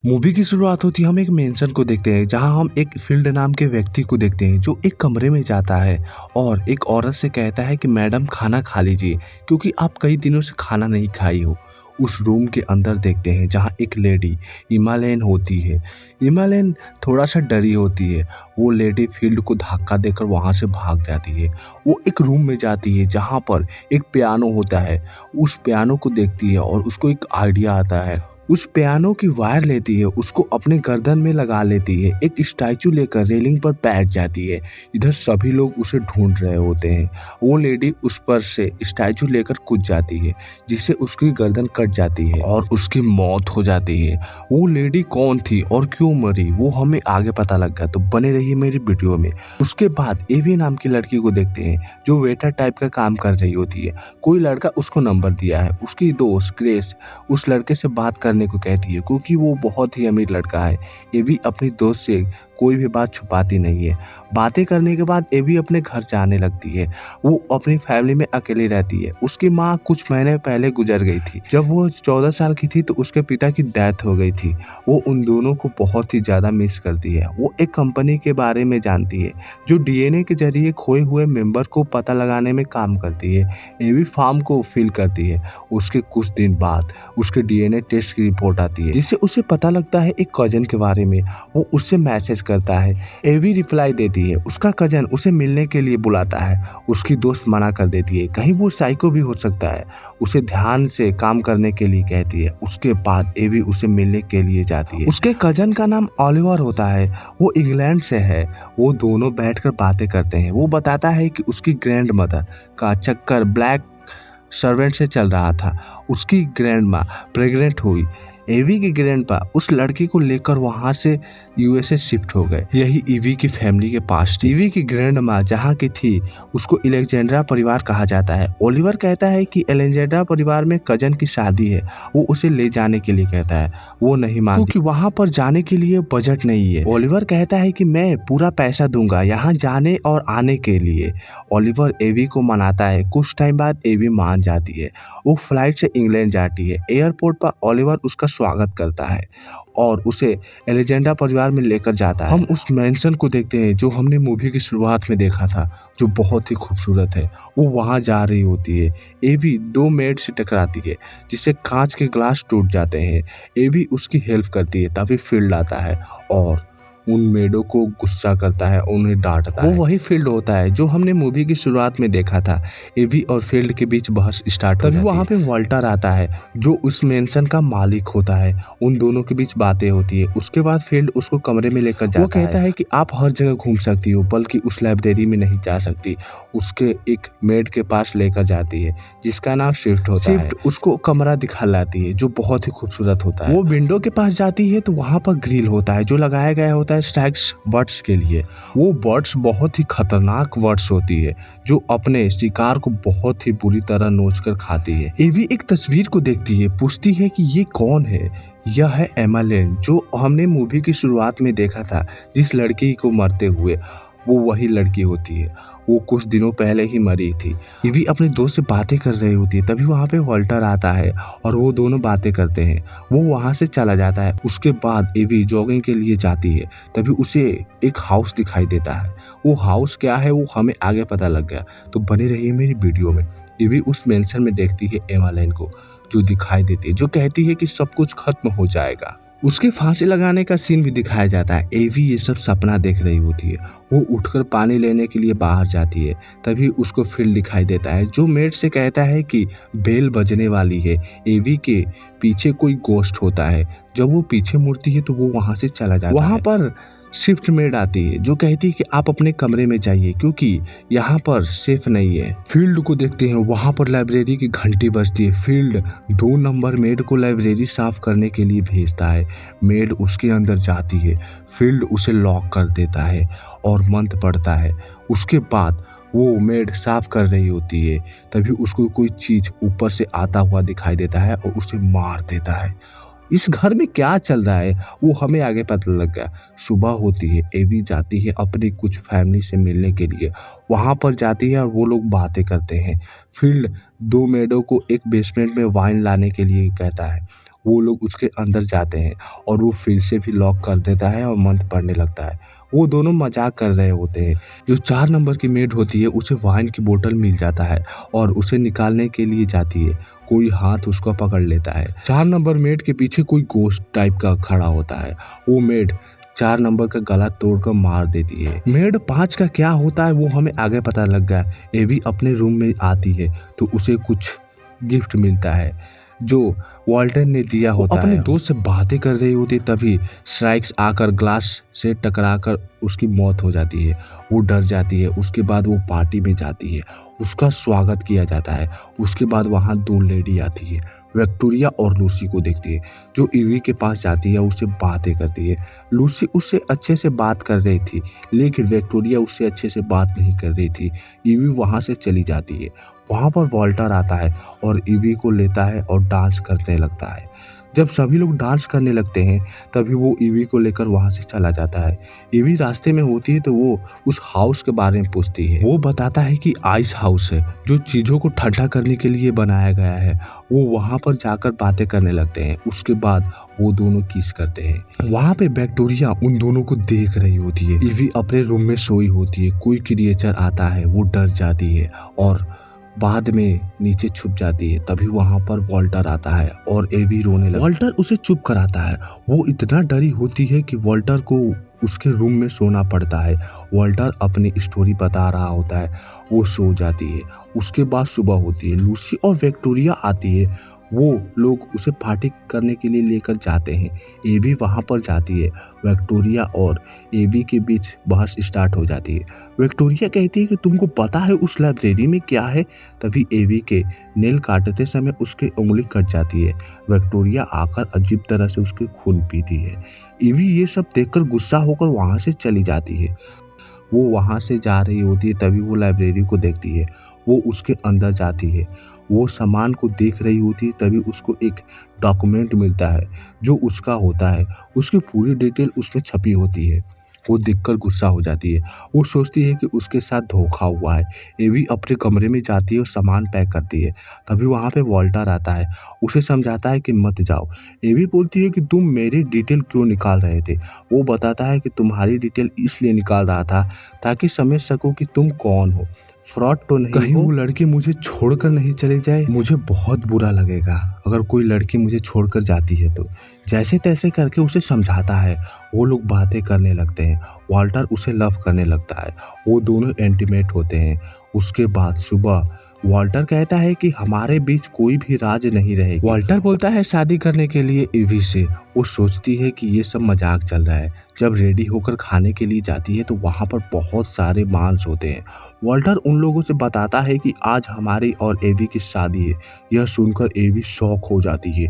Movie की शुरुआत होती है, हम एक मेंशन को देखते हैं जहां हम एक फील्ड नाम के व्यक्ति को देखते हैं जो एक कमरे में जाता है और एक औरत से कहता है कि मैडम खाना खा लीजिए क्योंकि आप कई दिनों से खाना नहीं खाई हो। उस रूम के अंदर देखते हैं जहां एक लेडी हिमालयन होती है। हिमालयन थोड़ा सा डरी होती है। वो लेडी फील्ड को धक्का देकर वहां से भाग जाती है। वो एक रूम में जाती है जहां पर एक पियानो होता है। उस पियानो को देखती है और उसको एक आइडिया आता है। उस पियानो की वायर लेती है, उसको अपने गर्दन में लगा लेती है, एक स्टैचू लेकर रेलिंग पर बैठ जाती है। इधर सभी लोग उसे ढूंढ रहे होते हैं। वो लेडी उस पर से स्टैचू लेकर कूद जाती है जिससे उसकी गर्दन कट जाती है और उसकी मौत हो जाती है। वो लेडी कौन थी और क्यों मरी वो हमें आगे पता लग गया, तो बने रहिए मेरी वीडियो में। उसके बाद एवी नाम की लड़की को देखते हैं जो वेटर टाइप का काम कर रही होती है। कोई लड़का उसको नंबर दिया है। उसकी दोस्त ग्रेस उस लड़के से बात करने को कहती है क्योंकि वो बहुत ही अमीर लड़का है। एवी अपनी दोस्त से कोई भी बात छुपाती नहीं है। बातें करने के बाद एवी अपने घर जाने लगती है। वो अपनी फैमिली में अकेली रहती है। उसकी माँ कुछ महीने पहले गुजर गई थी। जब वो 14 साल की थी तो उसके पिता की डेथ हो गई थी। वो उन दोनों को बहुत ही ज़्यादा मिस करती है। वो एक कंपनी के बारे में जानती है जो डीएनए के जरिए खोए हुए मेंबर को पता लगाने में काम करती है। एवी फार्म को फिल करती है। उसके कुछ दिन बाद उसके डीएनए टेस्ट की रिपोर्ट आती है जिससे उसे पता लगता है एक कजन के बारे में। वो उससे मैसेज करता है। एवी रिप्लाई देती है। उसका कजन उसे मिलने के लिए बुलाता है। उसकी दोस्त मना कर देती है, कहीं वो साइको भी हो सकता है। उसे ध्यान से काम करने के लिए कहती है। उसके बाद एवी उसे मिलने के लिए जाती है। उसके कजन का नाम ओलिवर होता है। वो इंग्लैंड से है। वो दोनों बैठकर बातें करते हैं। वो बताता है कि उसकी ग्रैंड मदर का चक्कर ब्लैक सर्वेंट से चल रहा था। उसकी ग्रैंड माँ प्रेग्नेंट हुई। एवी की ग्रैंडपा उस लड़की को लेकर वहां से यूएसए शिफ्ट हो गए। यही ईवी की फैमिली के पास थी। ईवी की ग्रैंड माँ जहाँ की थी उसको एलेक्जेंड्रा परिवार कहा जाता है। ओलिवर कहता है कि एलेक्जेंड्रा परिवार में कजन की शादी है। वो उसे ले जाने के लिए कहता है। वो नहीं मानती क्योंकि वहां पर जाने के लिए बजट नहीं है। ओलिवर कहता है कि मैं पूरा पैसा दूंगा यहाँ जाने और आने के लिए। ओलिवर एवी को मनाता है। कुछ टाइम बाद एवी मान जाती है। वो फ्लाइट से इंग्लैंड जाती है। एयरपोर्ट पर ओलिवर उसका स्वागत करता है और उसे एलेक्जेंड्रा परिवार में लेकर जाता है। हम उस मैंशन को देखते हैं जो हमने मूवी की शुरुआत में देखा था, जो बहुत ही खूबसूरत है। वो वहां जा रही होती है। एवी दो मेड से टकराती है जिससे कांच के ग्लास टूट जाते हैं। एवी उसकी हेल्प करती है तभी फील्ड आता है और उन मेडों को गुस्सा करता है, उन्हें डांटता है। वो वही फील्ड होता है जो हमने मूवी की शुरुआत में देखा था। एवी और फील्ड के बीच बहस स्टार्ट हो जाती है। तभी वहाँ पे वाल्टर आता है जो उस मेंशन का मालिक होता है। उन दोनों के बीच बातें होती है। उसके बाद फील्ड उसको कमरे में लेकर जाता है। वो कहता है कि आप हर जगह घूम सकती हो बल्कि उस लाइब्रेरी में नहीं जा सकती। उसके एक मेड के पास लेकर जाती है जिसका नाम शिफ्ट होता है। शिफ्ट उसको कमरा दिखा लाती है जो बहुत ही खूबसूरत होता है। वो विंडो के पास जाती है तो वहाँ पर ग्रिल होता है जो लगाया गया होता है स्टैक्स बर्ड्स के लिए। वो बर्ड्स बहुत ही खतरनाक बर्ड्स होती है जो अपने शिकार को बहुत ही बुरी तरह नोच कर खाती है। एवी एक तस्वीर को देखती है, पूछती है कि ये कौन है। यह है एमालेन जो हमने मूवी की शुरुआत में देखा था। जिस लड़की को मरते हुए वो वही लड़की होती है। वो कुछ दिनों पहले ही मरी थी। ईवी अपने दोस्त से बातें कर रही होती है तभी वहाँ पे वाल्टर आता है और वो दोनों बातें करते हैं। वो वहाँ से चला जाता है। उसके बाद ईवी जॉगिंग के लिए जाती है तभी उसे एक हाउस दिखाई देता है। वो हाउस क्या है वो हमें आगे पता लग गया, तो बने रहिए मेरी वीडियो में। ईवी उस मेंशन में देखती है एमालेन को जो दिखाई देती है, जो कहती है कि सब कुछ खत्म हो जाएगा। उसके फांसी लगाने का सीन भी दिखाया जाता है। एवी ये सब सपना देख रही होती है। वो उठकर पानी लेने के लिए बाहर जाती है तभी उसको फील्ड दिखाई देता है जो मेड से कहता है कि बेल बजने वाली है। एवी के पीछे कोई गोश्त होता है। जब वो पीछे मुड़ती है तो वो वहां से चला जाता है। वहां पर शिफ्ट मेड आती है जो कहती है कि आप अपने कमरे में जाइए क्योंकि यहाँ पर सेफ नहीं है। फील्ड को देखते हैं, वहां पर लाइब्रेरी की घंटी बजती है। फील्ड 2 नंबर मेड को लाइब्रेरी साफ करने के लिए भेजता है। मेड उसके अंदर जाती है। फील्ड उसे लॉक कर देता है और मंत्र पढ़ता है। उसके बाद वो मेड साफ कर रही होती है तभी उसको कोई चीज ऊपर से आता हुआ दिखाई देता है और उसे मार देता है। इस घर में क्या चल रहा है वो हमें आगे पता लग गया। सुबह होती है। एवी जाती है अपनी कुछ फैमिली से मिलने के लिए। वहां पर जाती है और वो लोग बातें करते हैं। फील्ड 2 मेडों को एक बेसमेंट में वाइन लाने के लिए कहता है। वो लोग उसके अंदर जाते हैं और वो फिर से भी लॉक कर देता है और मंत्र पढ़ने लगता है। वो दोनों मजाक कर रहे होते हैं। जो 4 नंबर की मेड होती है उसे वाइन की बोतल मिल जाता है और उसे निकालने के लिए जाती है। कोई हाथ उसको पकड़ लेता है। 4 नंबर मेड के पीछे कोई गोश्त टाइप का खड़ा होता है। वो मेड 4 नंबर का गला तोड़कर मार देती है। मेड 5 का क्या होता है वो हमें आगे पता लग गया। एवी अपने रूम में आती है तो उसे कुछ गिफ्ट मिलता है जो वॉल्टर ने दिया होता है। अपने दोस्त से बातें कर रही होती तभी स्ट्राइक्स आकर ग्लास से टकराकर उसकी मौत हो जाती है। वो डर जाती है। उसके बाद वो पार्टी में जाती है। उसका स्वागत किया जाता है। उसके बाद वहाँ 2 लेडी आती है। विक्टोरिया और लूसी को देखती है जो ईवी के पास जाती है, उससे बातें करती है। लूसी उससे अच्छे से बात कर रही थी लेकिन विक्टोरिया उससे अच्छे से बात नहीं कर रही थी। ईवी वहाँ से चली जाती है। वहाँ पर वॉल्टर आता है और ईवी को लेता है और डांस करने लगता है। जब सभी लोग डांस करने लगते हैं तभी वो ईवी को लेकर वहाँ से चला जाता है। ईवी रास्ते में होती है तो वो उस हाउस के बारे में पूछती है। वो बताता है कि आइस हाउस है जो चीज़ों को ठंडा करने के लिए बनाया गया है। वो वहाँ पर जाकर बातें करने लगते हैं। उसके बाद वो दोनों किस करते हैं। वहाँ पे विक्टोरिया उन दोनों को देख रही होती है। ईवी अपने रूम में सोई होती है। कोई क्रिएचर आता है, वो डर जाती है और बाद में नीचे छुप जाती है। तभी वहाँ पर वॉल्टर आता है और एवी रोने लगता है। वॉल्टर उसे चुप कराता है। वो इतना डरी होती है कि वॉल्टर को उसके रूम में सोना पड़ता है। वॉल्टर अपनी स्टोरी बता रहा होता है। वो सो जाती है। उसके बाद सुबह होती है। लूसी और विक्टोरिया आती है। वो लोग उसे पार्टी करने के लिए लेकर जाते हैं। एवी वहाँ पर जाती है। विक्टोरिया और एवी के बीच बहस स्टार्ट हो जाती है। विक्टोरिया कहती है कि तुमको पता है उस लाइब्रेरी में क्या है। तभी एवी के नेल काटते समय उसकी उंगली कट जाती है। विक्टोरिया आकर अजीब तरह से उसके खून पीती है। एवी ये सब देखकर गुस्सा होकर वहाँ से चली जाती है। वो वहाँ से जा रही होती है तभी वो लाइब्रेरी को देखती है। वो उसके अंदर जाती है। वो सामान को देख रही होती है तभी उसको एक डॉक्यूमेंट मिलता है जो उसका होता है। उसकी पूरी डिटेल उसमें छपी होती है। वो देखकर गुस्सा हो जाती है। वो सोचती है कि उसके साथ धोखा हुआ है। एवी अपने कमरे में जाती है और सामान पैक करती है। तभी वहाँ पे वॉल्टर आता है। उसे समझाता है कि मत जाओ। एवी बोलती है कि तुम मेरी डिटेल क्यों निकाल रहे थे। वो बताता है कि तुम्हारी डिटेल इसलिए निकाल रहा था ताकि समझ सको कि तुम कौन हो, फ्रॉड तो नहीं। कहीं वो लड़की मुझे छोड़कर नहीं चली जाए। मुझे बहुत बुरा लगेगा अगर कोई लड़की मुझे छोड़कर जाती है तो। जैसे तैसे करके उसे समझाता है। वो लोग बातें करने लगते हैं। वॉल्टर उसे लव करने लगता है। वो दोनों इंटीमेट होते हैं। उसके बाद सुबह वॉल्टर कहता है कि हमारे बीच कोई भी राज नहीं रहेगा। वॉल्टर बोलता है शादी करने के लिए ईवी से। वो सोचती है कि ये सब मजाक चल रहा है। जब रेडी होकर खाने के लिए जाती है तो वहाँ पर बहुत सारे मांस होते हैं। वॉल्टर उन लोगों से बताता है कि आज हमारी और एवी की शादी है। यह सुनकर एवी शॉक हो जाती है।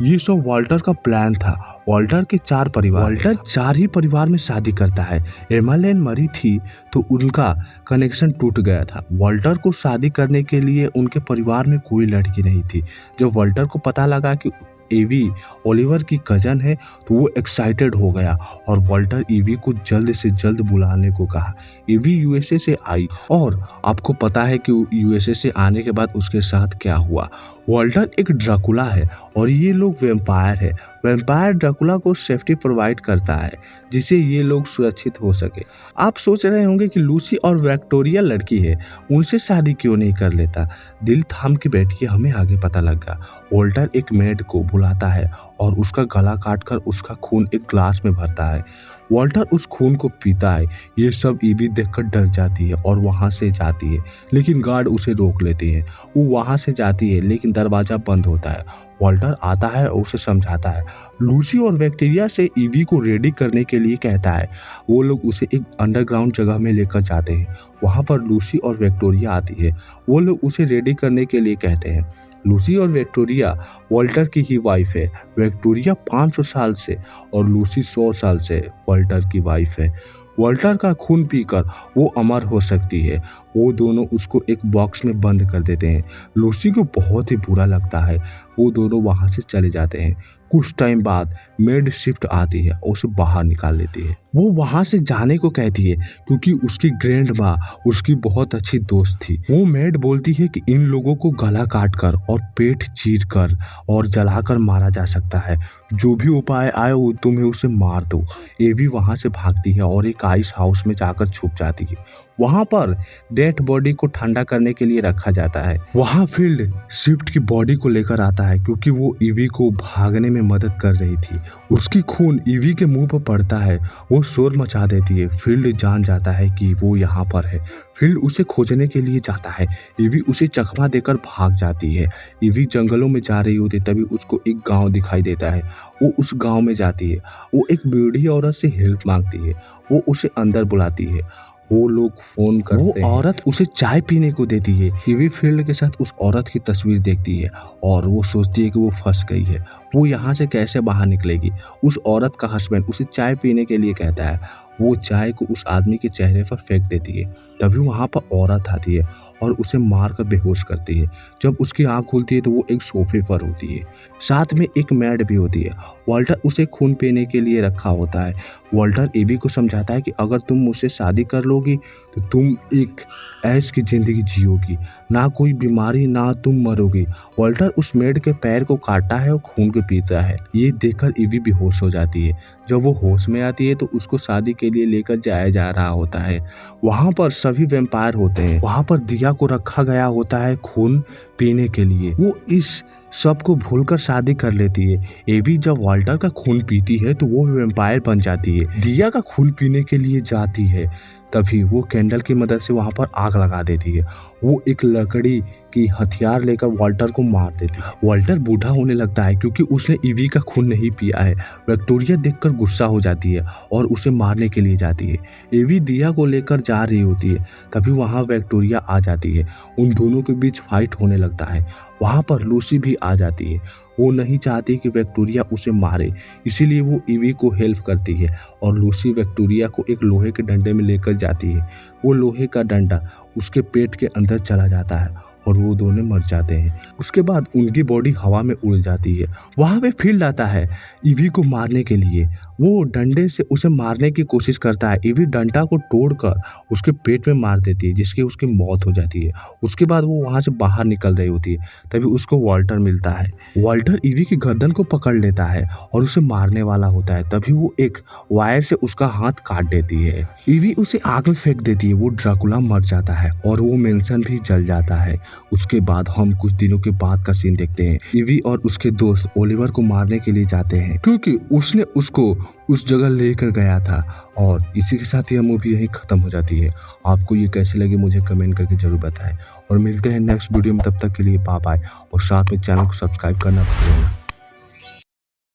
ये सब वॉल्टर का प्लान था। वॉल्टर के 4 परिवार। वॉल्टर 4 ही परिवार में शादी करता है। एमालेन मरी थी तो उनका कनेक्शन टूट गया था। वॉल्टर को शादी करने के लिए उनके परिवार में कोई लड़की नहीं थी। जब वॉल्टर को पता लगा कि एवी ओलिवर की कजन है तो वो एक्साइटेड हो गया और वॉल्टर ईवी को जल्द से जल्द बुलाने को कहा। ईवी यूएसए से आई और आपको पता है कि यूएसए से आने के बाद उसके साथ क्या हुआ। वॉल्टर एक ड्रैकुला है और ये लोग वैम्पायर है। वैम्पायर ड्रैकुला को सेफ्टी प्रोवाइड करता है जिससे ये लोग सुरक्षित हो सके। आप सोच रहे होंगे कि लूसी और विक्टोरिया लड़की है, उनसे शादी क्यों नहीं कर लेता। दिल थाम के बैठिए, हमें आगे पता लगा। वॉल्टर एक मेड को बुलाता है और उसका गला काटकर उसका खून एक ग्लास में भरता है। वॉल्टर उस खून को पीता है। ये सब ईवी देखकर डर जाती है और वहाँ से जाती है लेकिन गार्ड उसे रोक लेते हैं। वो वहाँ से जाती है लेकिन दरवाज़ा बंद होता है। वॉल्टर आता है और उसे समझाता है। लूसी और विक्टोरिया से ईवी को रेडी करने के लिए कहता है। वो लोग उसे एक अंडरग्राउंड जगह में लेकर जाते हैं। वहाँ पर लूसी और विक्टोरिया आती है। वो लोग उसे रेडी करने के लिए कहते हैं। लूसी और विक्टोरिया वॉल्टर की ही वाइफ है। विक्टोरिया 500 साल से और लूसी 100 साल से वॉल्टर की वाइफ है। वॉल्टर का खून पीकर वो अमर हो सकती है। वो दोनों उसको एक बॉक्स में बंद कर देते हैं। लूसी को बहुत ही बुरा लगता है। वो दोनों वहाँ से चले जाते हैं। कुछ टाइम बाद मेड शिफ्ट आती है और उसे बाहर निकाल लेती है। वो वहाँ से जाने को कहती है क्योंकि उसकी ग्रैंड माँ उसकी बहुत अच्छी दोस्त थी। वो मेड बोलती है कि इन लोगों को गला काट कर और पेट चीर कर और जलाकर मारा जा सकता है। जो भी उपाय आए वो तुम्हें उसे मार दो। एवी वहाँ से भागती है और एक आइस हाउस में जाकर छुप जाती है। वहाँ पर डेड बॉडी को ठंडा करने के लिए रखा जाता है। वहाँ फील्ड शिफ्ट की बॉडी को लेकर आता है क्योंकि वो ईवी को भागने में मदद कर रही थी। उसकी खून ईवी के मुंह पर पड़ता है। वो शोर मचा देती है। फील्ड जान जाता है कि वो यहाँ पर है। फील्ड उसे खोजने के लिए जाता है। ईवी उसे चकमा देकर भाग जाती है। ईवी जंगलों में जा रही होती तभी उसको एक गांव दिखाई देता है। वो उस गांव में जाती है। वो एक बूढ़ी औरत से हेल्प मांगती है। वो उसे अंदर बुलाती है। वो लोग फोन करते हैं। वो औरत उसे चाय पीने को देती है। ईवी फील्ड के साथ उस औरत की तस्वीर देखती है और वो सोचती है कि वो फंस गई है। वो यहाँ से कैसे बाहर निकलेगी। उस औरत का हस्बैंड उसे चाय पीने के लिए कहता है। वो चाय को उस आदमी के चेहरे पर फेंक देती है। तभी वहाँ पर औरत आती है और उसे मारकर बेहोश करती है। जब उसकी आंख खुलती है तो वो एक सोफे पर होती है। साथ में एक मैड भी होती है। वॉल्टर उसे खून पीने के लिए रखा होता है। वॉल्टर एबी को समझाता है कि अगर तुम मुझसे शादी कर लोगी तो तुम एक ऐश की जिंदगी जियोगी, ना कोई बीमारी, ना तुम मरोगी। वॉल्टर उस मेड के पैर को काटता है और खून को पीता है। ये देखकर एबी बेहोश हो जाती है। जब वो होश में आती है तो उसको शादी के लिए लेकर जाया जा रहा होता है। वहाँ पर सभी वैम्पायर होते हैं। वहाँ पर दिया को रखा गया होता है खून पीने के लिए। वो इस सब को भूलकर शादी कर लेती है। एबी जब वॉल्टर का खून पीती है तो वो वैम्पायर बन जाती है। दिया का खून पीने के लिए जाती है। तभी वो कैंडल की मदद से वहाँ पर आग लगा देती है। वो एक लकड़ी की हथियार लेकर वॉल्टर को मार देती है। वॉल्टर बूढ़ा होने लगता है क्योंकि उसने ईवी का खून नहीं पिया है। विक्टोरिया देखकर गुस्सा हो जाती है और उसे मारने के लिए जाती है। ईवी दिया को लेकर जा रही होती है। तभी वहाँ विक्टोरिया आ जाती है। उन दोनों के बीच फाइट होने लगता है। वहाँ पर लूसी भी आ जाती है। वो नहीं चाहती कि विक्टोरिया उसे मारे, इसीलिए वो ईवी को हेल्प करती है और लूसी विक्टोरिया को एक लोहे के डंडे में लेकर जाती है। वो लोहे का डंडा उसके पेट के अंदर चला जाता है और वो दोनों मर जाते हैं। उसके बाद उनकी बॉडी हवा में उड़ जाती है। वहाँ पे फील्ड आता है ईवी को मारने के लिए। वो डंडे से उसे मारने की कोशिश करता है। ईवी डंडा को तोड़कर उसके पेट में मार देती है जिसकी उसकी मौत हो जाती है। उसके बाद वो वहाँ से बाहर निकल रही होती है तभी उसको वॉल्टर मिलता है। वॉल्टर ईवी की गर्दन को पकड़ लेता है और उसे मारने वाला होता है। तभी वो एक वायर से उसका हाथ काट देती है। ईवी उसे आग में फेंक देती है। वो ड्रैकुला मर जाता है और वो मेंशन भी जल जाता है। उसके बाद हम कुछ दिनों के बाद का सीन देखते हैं। ईवी और उसके दोस्त ओलिवर को मारने के लिए जाते हैं क्योंकि उसने उसको उस जगह लेकर गया था। और इसी के साथ ही मूवी यहीं खत्म हो जाती है। आपको ये कैसे लगी मुझे कमेंट करके जरूर बताएं और मिलते हैं नेक्स्ट वीडियो में। तब तक के लिए बाय बाय और साथ में चैनल को सब्सक्राइब करना भूलिएगा।